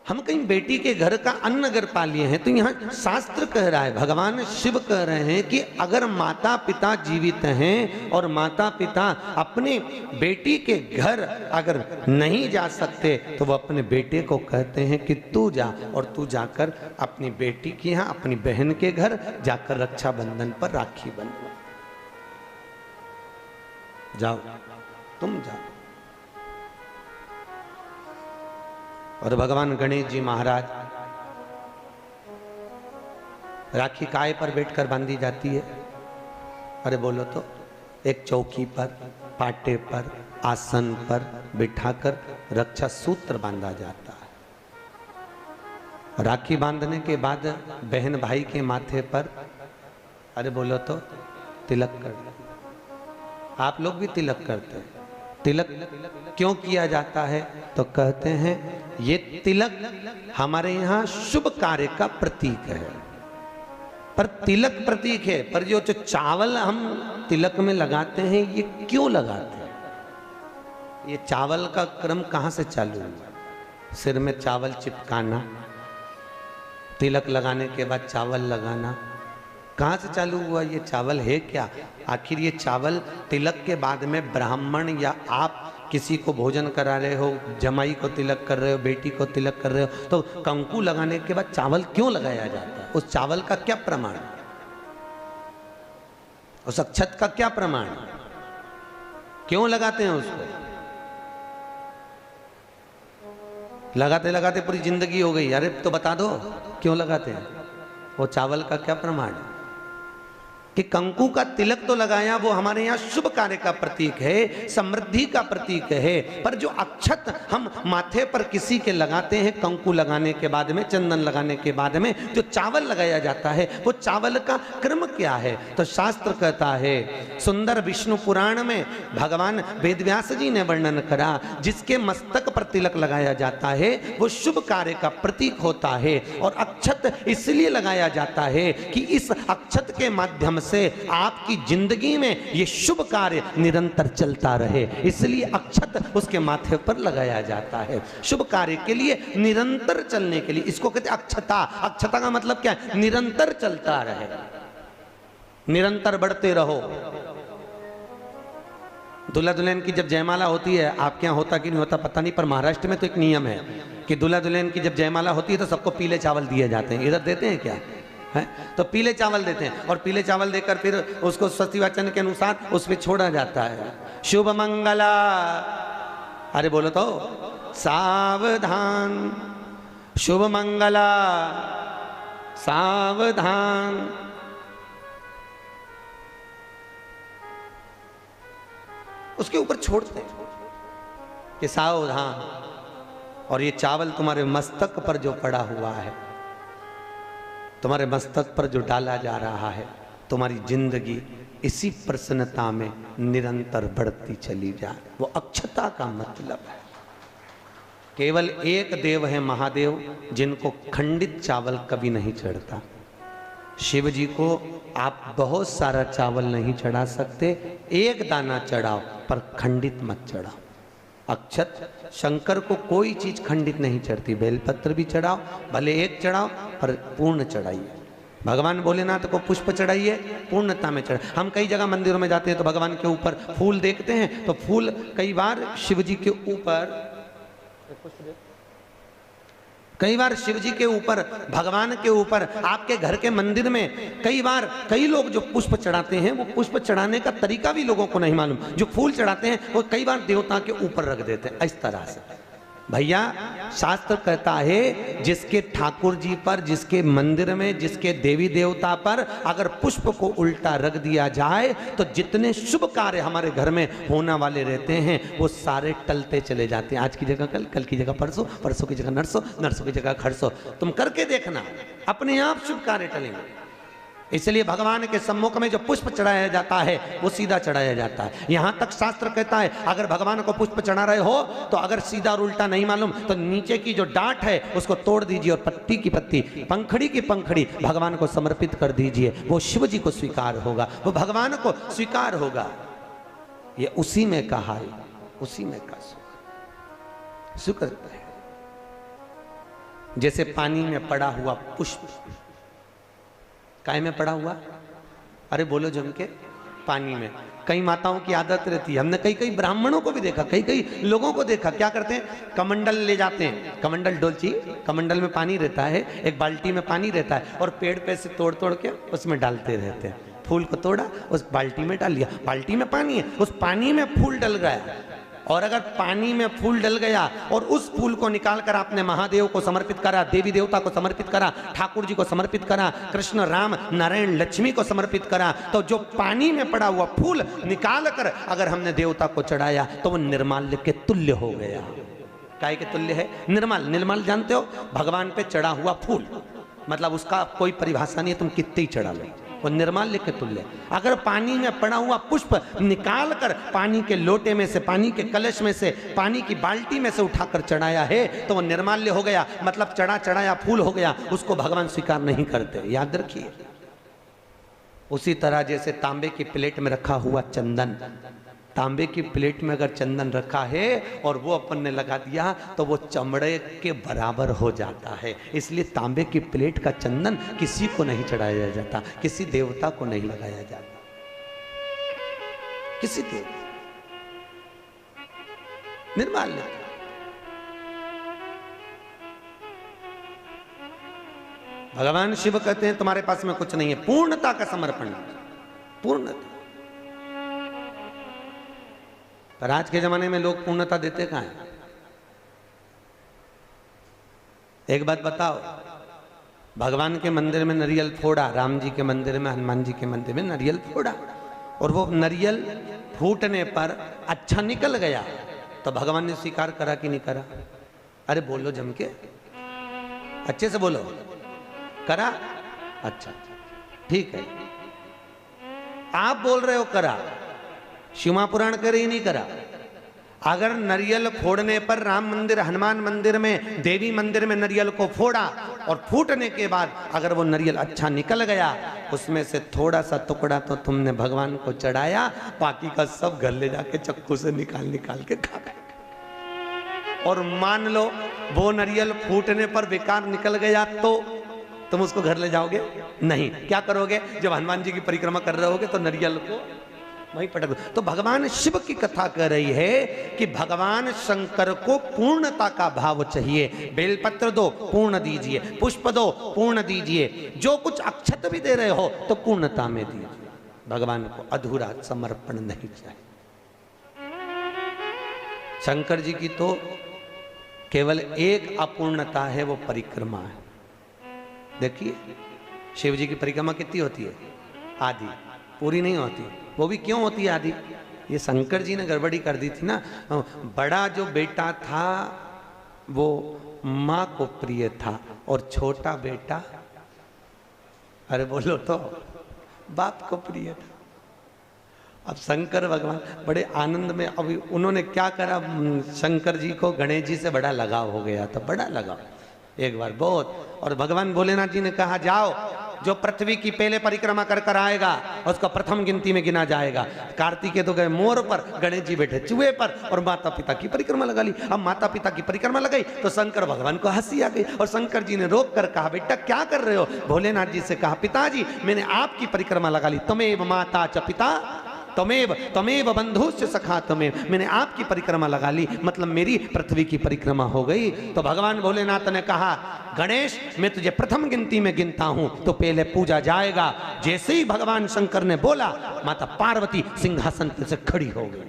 हम कहीं बेटी के घर का अन्न अगर पा लिए हैं तो यहाँ शास्त्र कह रहा है, भगवान शिव कह रहे हैं कि अगर माता पिता जीवित हैं और माता पिता अपने बेटी के घर अगर नहीं जा सकते तो वो अपने बेटे को कहते हैं कि तू जा, और तू जाकर अपनी बेटी के यहाँ अपनी बहन के घर जाकर रक्षाबंधन पर राखी बंधो, जाओ तुम जाओ। और भगवान गणेश जी महाराज राखी काय पर बैठकर बांधी जाती है? अरे बोलो तो, एक चौकी पर, पाटे पर, आसन पर बिठाकर रक्षा सूत्र बांधा जाता है। राखी बांधने के बाद बहन भाई के माथे पर, अरे बोलो तो, तिलक कर। आप लोग भी तिलक करते हैं। तिलक क्यों किया जाता है? तो कहते हैं ये तिलक हमारे यहाँ शुभ कार्य का प्रतीक है। पर तिलक प्रतीक है, पर जो चावल हम तिलक में लगाते हैं ये क्यों लगाते हैं? ये चावल का क्रम कहाँ से चालू हुआ? सिर में चावल चिपकाना, तिलक लगाने के बाद चावल लगाना, कहाँ से चालू हुआ? ये चावल है क्या? आखिर ये चावल तिलक के बाद में ब्राह्मण या आप किसी को भोजन करा रहे हो, जमाई को तिलक कर रहे हो, बेटी को तिलक कर रहे हो, तो कंकु लगाने के बाद चावल क्यों लगाया जाता है? उस चावल का क्या प्रमाण? उस अक्षत का क्या प्रमाण? क्यों लगाते हैं उसको? लगाते लगाते पूरी जिंदगी हो गई। अरे तो बता दो क्यों लगाते हैं? वो चावल का क्या प्रमाण है? कि कंकु का तिलक तो लगाया, वो हमारे यहाँ शुभ कार्य का प्रतीक है, समृद्धि का प्रतीक है। पर जो अक्षत हम माथे पर किसी के लगाते हैं कंकु लगाने के बाद में, चंदन लगाने के बाद में जो चावल लगाया जाता है, वो चावल का क्रम क्या है? तो शास्त्र कहता है, सुंदर विष्णु पुराण में भगवान वेदव्यास जी ने वर्णन करा, जिसके मस्तक पर तिलक लगाया जाता है वो शुभ कार्य का प्रतीक होता है। और अक्षत इसलिए लगाया जाता है कि इस अक्षत के माध्यम से आपकी जिंदगी में ये शुभ कार्य निरंतर चलता रहे, इसलिए अक्षत उसके माथे पर लगाया जाता है। शुभ कार्य के लिए, निरंतर चलने के लिए, इसको कहते हैं अक्षता। अक्षता का मतलब क्या है? निरंतर चलता रहे, निरंतर बढ़ते रहो। दूल्हा दुल्हन की जब जयमाला होती है, आपके यहाँ होता कि नहीं होता पता नहीं, पर महाराष्ट्र में तो एक नियम है कि दूल्हा दुल्हन की जब जयमाला होती है तो सबको पीले चावल दिए जाते हैं। इधर देते हैं क्या? है तो पीले चावल देते हैं, और पीले चावल देकर फिर उसको स्वस्ति वाचन के अनुसार उस पर छोड़ा जाता है। शुभ मंगला, अरे बोलो तो, सावधान, शुभ मंगला सावधान। उसके ऊपर छोड़ते हैं कि सावधान। और ये चावल तुम्हारे मस्तक पर जो पड़ा हुआ है, तुम्हारे मस्तक पर जो डाला जा रहा है, तुम्हारी जिंदगी इसी प्रसन्नता में निरंतर बढ़ती चली जाए। वो अक्षता का मतलब है। केवल एक देव है महादेव, जिनको खंडित चावल कभी नहीं चढ़ता। शिव जी को आप बहुत सारा चावल नहीं चढ़ा सकते, एक दाना चढ़ाओ, पर खंडित मत चढ़ाओ। अक्षत, शंकर को कोई चीज खंडित नहीं चढ़ती। बेलपत्र भी चढ़ाओ, भले एक चढ़ाओ, पर पूर्ण चढ़ाइए। भगवान भोलेनाथ को पुष्प चढ़ाइए, पूर्णता में चढ़ाइए। हम कई जगह मंदिरों में जाते हैं तो भगवान के ऊपर फूल देखते हैं, तो फूल कई बार शिव जी के ऊपर, कई बार शिव जी के ऊपर, भगवान के ऊपर, आपके घर के मंदिर में कई बार कई लोग जो पुष्प चढ़ाते हैं, वो पुष्प चढ़ाने का तरीका भी लोगों को नहीं मालूम। जो फूल चढ़ाते हैं वो कई बार देवता के ऊपर रख देते हैं, इस तरह से। भैया शास्त्र कहता है, जिसके ठाकुर जी पर, जिसके मंदिर में, जिसके देवी देवता पर अगर पुष्प को उल्टा रख दिया जाए तो जितने शुभ कार्य हमारे घर में होने वाले रहते हैं वो सारे टलते चले जाते हैं। आज की जगह कल, कल की जगह परसों, परसों की जगह नरसों, नरसों की जगह खरसों। तुम करके देखना, अपने आप शुभ कार्य टलेंगे। इसलिए भगवान के सम्मुख में जो पुष्प चढ़ाया जाता है वो सीधा चढ़ाया जाता है। यहां तक शास्त्र कहता है, अगर भगवान को पुष्प चढ़ा रहे हो तो अगर सीधा और उल्टा नहीं मालूम तो नीचे की जो डांट है उसको तोड़ दीजिए, और पत्ती की पत्ती, पंखड़ी की पंखड़ी भगवान को समर्पित कर दीजिए। वो शिव जी को स्वीकार होगा, वो भगवान को स्वीकार होगा। ये उसी में कहा है, उसी में का सुख है। जैसे पानी में पड़ा हुआ पुष्प। काय में पड़ा हुआ? अरे बोलो जम के, पानी में। कई माताओं की आदत रहती है, हमने कई कई ब्राह्मणों को भी देखा, कई कई लोगों को देखा, क्या करते हैं, कमंडल ले जाते हैं, कमंडल डोलची, कमंडल में पानी रहता है, एक बाल्टी में पानी रहता है, और पेड़ पे से तोड़ तोड़ के उसमें डालते रहते हैं। फूल को तोड़ा, उस बाल्टी में डाल दिया, बाल्टी में पानी है, उस पानी में फूल डल गया। और अगर पानी में फूल डल गया और उस फूल को निकाल कर आपने महादेव को समर्पित करा, देवी देवता को समर्पित करा, ठाकुर जी को समर्पित करा, कृष्ण राम नारायण लक्ष्मी को समर्पित करा, तो जो पानी में पड़ा हुआ फूल निकाल कर अगर हमने देवता को चढ़ाया तो वो निर्माल्य के तुल्य हो गया। काय के तुल्य है? निर्मल। निर्मल जानते हो? भगवान पे चढ़ा हुआ फूल, मतलब उसका कोई परिभाषा नहीं है, तुम कितने ही चढ़ा लो, वो निर्माल्य के तुल्य। अगर पानी में पड़ा हुआ पुष्प निकाल कर पानी के लोटे में से, पानी के कलश में से, पानी की बाल्टी में से उठाकर चढ़ाया है तो वो निर्माल्य हो गया, मतलब चढ़ा चढ़ाया फूल हो गया, उसको भगवान स्वीकार नहीं करते, याद रखिए। उसी तरह जैसे तांबे की प्लेट में रखा हुआ चंदन, तांबे की प्लेट में अगर चंदन रखा है और वो अपन ने लगा दिया तो वो चमड़े के बराबर हो जाता है। इसलिए तांबे की प्लेट का चंदन किसी को नहीं चढ़ाया जाता, किसी देवता को नहीं लगाया जाता, किसी देवता, निर्माल्य। भगवान शिव कहते हैं तुम्हारे पास में कुछ नहीं है, पूर्णता का समर्पण, पूर्णता। पर आज के जमाने में लोग पूर्णता देते कहां हैं? एक बात बताओ, भगवान के मंदिर में नारियल फोड़ा, राम जी के मंदिर में, हनुमान जी के मंदिर में नारियल फोड़ा, और वो नारियल फूटने पर अच्छा निकल गया तो भगवान ने स्वीकार करा कि नहीं करा? अरे बोलो जम के, अच्छे से बोलो, करा? अच्छा ठीक है, आप बोल रहे हो करा, शिव पुराण करे ही नहीं करा। अगर नारियल फोड़ने पर राम मंदिर, हनुमान मंदिर में, देवी मंदिर में नारियल को फोड़ा और फूटने के बाद अगर वो नारियल अच्छा निकल गया, उसमें से थोड़ा सा टुकड़ा तो तुमने भगवान को चढ़ाया, बाकी का सब घर ले जाके चक्कू से निकाल निकाल के खा गए। और मान लो वो नारियल फूटने पर बेकार निकल गया तो तुम उसको घर ले जाओगे? नहीं। क्या करोगे? जब हनुमान जी की परिक्रमा कर रहे होगे तो नारियल को वहीं पटक दो। तो भगवान शिव की कथा कर रही है कि भगवान शंकर को पूर्णता का भाव चाहिए। बेलपत्र दो, पूर्ण दीजिए, पुष्प दो, पूर्ण दीजिए, जो कुछ अक्षत भी दे रहे हो तो पूर्णता में दीजिए। भगवान को अधूरा समर्पण नहीं चाहिए। शंकर जी की तो केवल एक अपूर्णता है, वो परिक्रमा है। देखिए शिव जी की परिक्रमा कितनी होती है? आधी, पूरी नहीं होती। वो भी क्यों होती है आधी? ये शंकर जी ने गड़बड़ी कर दी थी ना। बड़ा जो बेटा था वो माँ को प्रिय था और छोटा बेटा, अरे बोलो तो, बाप को प्रिय था। अब शंकर भगवान बड़े आनंद में, अभी उन्होंने क्या करा, शंकर जी को गणेश जी से बड़ा लगाव हो गया था, बड़ा लगाव एक बार बहुत। और भगवान भोलेनाथ जी ने कहा जाओ, जो पृथ्वी की पहले परिक्रमा कर कर आएगा उसका प्रथम गिनती में गिना जाएगा। कार्तिकेय तो गए मोर पर, गणेश जी बैठे चूहे पर, और माता पिता की परिक्रमा लगा ली। अब माता पिता की परिक्रमा लगाई तो शंकर भगवान को हंसी आ गई, और शंकर जी ने रोक कर कहा बेटा क्या कर रहे हो? भोलेनाथ जी से कहा पिताजी मैंने आपकी परिक्रमा लगा ली, तमेव माता च पिता तमेव तमेव बंधुश्च सखा तमेव, मैंने आपकी परिक्रमा लगा ली, मतलब मेरी पृथ्वी की परिक्रमा हो गई। तो भगवान भोलेनाथ ने कहा गणेश मैं तुझे प्रथम गिनती में गिनता हूं तो पहले पूजा जाएगा। जैसे ही भगवान शंकर ने बोला, माता पार्वती सिंहासन पर से खड़ी हो गई।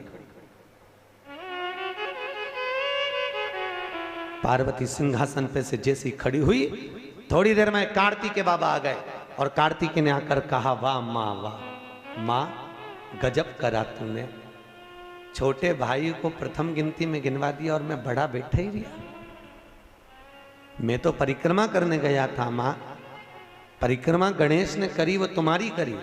पार्वती सिंहासन पे से जैसी खड़ी हुई, थोड़ी देर में कार्तिकेय बाबा आ गए, और कार्तिकेय ने आकर कहा वाह माँ, वाह माँ, गजब करा तूने, छोटे भाई को प्रथम गिनती में गिनवा दिया और मैं बड़ा बैठा ही रहा। मैं तो परिक्रमा करने गया था माँ, परिक्रमा गणेश ने करी वो तुम्हारी करी,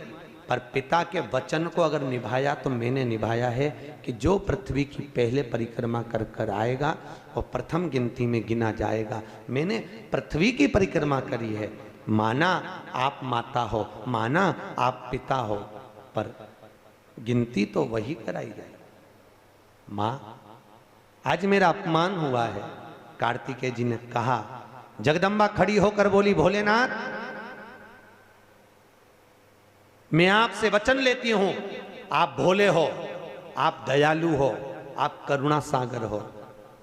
पर पिता के वचन को अगर निभाया तो मैंने निभाया है कि जो पृथ्वी की पहले परिक्रमा कर कर आएगा वो प्रथम गिनती में गिना जाएगा। मैंने पृथ्वी की परिक्रमा करी है, माना आप माता हो, माना आप पिता हो, पर गिनती तो वही कराई जाए। माँ आज मेरा अपमान हुआ है। कार्तिकेय जी ने कहा जगदम्बा खड़ी होकर बोली, भोलेनाथ मैं आपसे वचन लेती हूं, आप भोले हो, आप दयालु हो, आप करुणा सागर हो,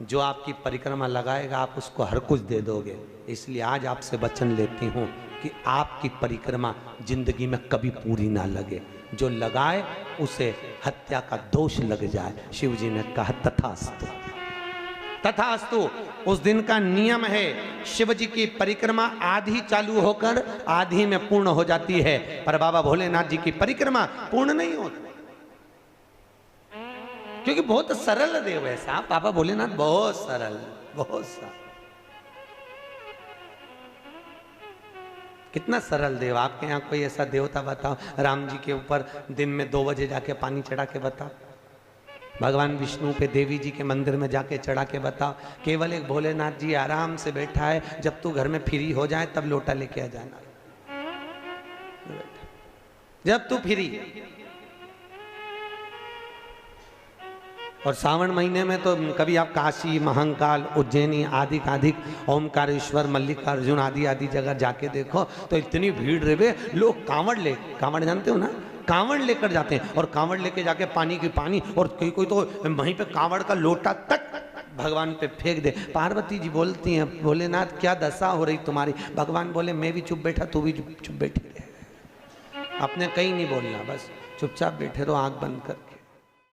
जो आपकी परिक्रमा लगाएगा आप उसको हर कुछ दे दोगे। इसलिए आज आपसे वचन लेती हूं कि आपकी परिक्रमा जिंदगी में कभी पूरी ना लगे, जो लगाए उसे हत्या का दोष लग जाए। शिव जी ने कहा तथास्तु, तथास्तु। उस दिन का नियम है, शिव जी की परिक्रमा आधी चालू होकर आधी में पूर्ण हो जाती है, पर बाबा भोलेनाथ जी की परिक्रमा पूर्ण नहीं होती, क्योंकि बहुत सरल देव है साहब बाबा भोलेनाथ, बहुत सरल, बहुत सरल। कितना सरल देव। आपके यहाँ कोई ऐसा देवता बताओ, राम जी के ऊपर दिन में 2 बजे जाके पानी चढ़ा के बताओ, भगवान विष्णु पे देवी जी के मंदिर में जाके चढ़ा के बताओ। केवल एक भोलेनाथ जी आराम से बैठा है, जब तू घर में फ्री हो जाए तब लोटा लेके आ जाना, जब तू फ्री। और सावन महीने में तो कभी आप काशी, महाकाल, उज्जैनी आदि आधिक ओमकारेश्वर, मल्लिकार्जुन आदि आदि जगह जाके देखो तो इतनी भीड़ रहे, लोग कांवड़ जानते हो ना, कांवड़ लेकर जाते हैं, और कांवड़ लेके जाके पानी की पानी, और कोई तो वहीं पे कांवड़ का लोटा तक भगवान पे फेंक दे। पार्वती जी बोलती हैं, भोलेनाथ क्या दशा हो रही तुम्हारी? भगवान बोले मैं भी चुप बैठा, तू भी चुप बैठी रहे, आपने कहीं नहीं बोलना, बस चुपचाप बैठे रहो आंख बंद कर।